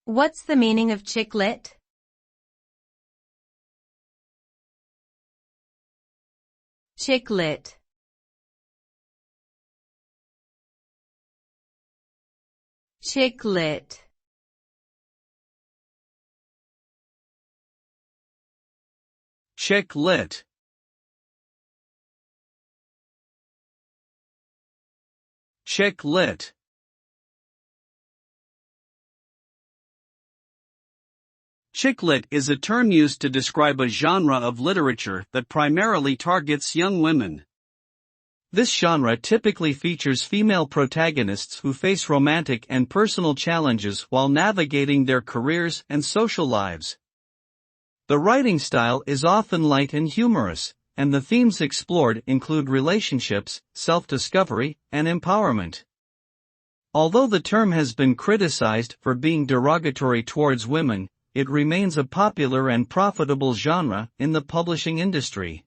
What's the meaning of chick lit? Chick lit. Chick lit. Chick lit. Chick lit. Chick lit is a term used to describe a genre of literature that primarily targets young women. This genre typically features female protagonists who face romantic and personal challenges while navigating their careers and social lives. The writing style is often light and humorous, and the themes explored include relationships, self-discovery, and empowerment. Although the term has been criticized for being derogatory towards women, it remains a popular and profitable genre in the publishing industry.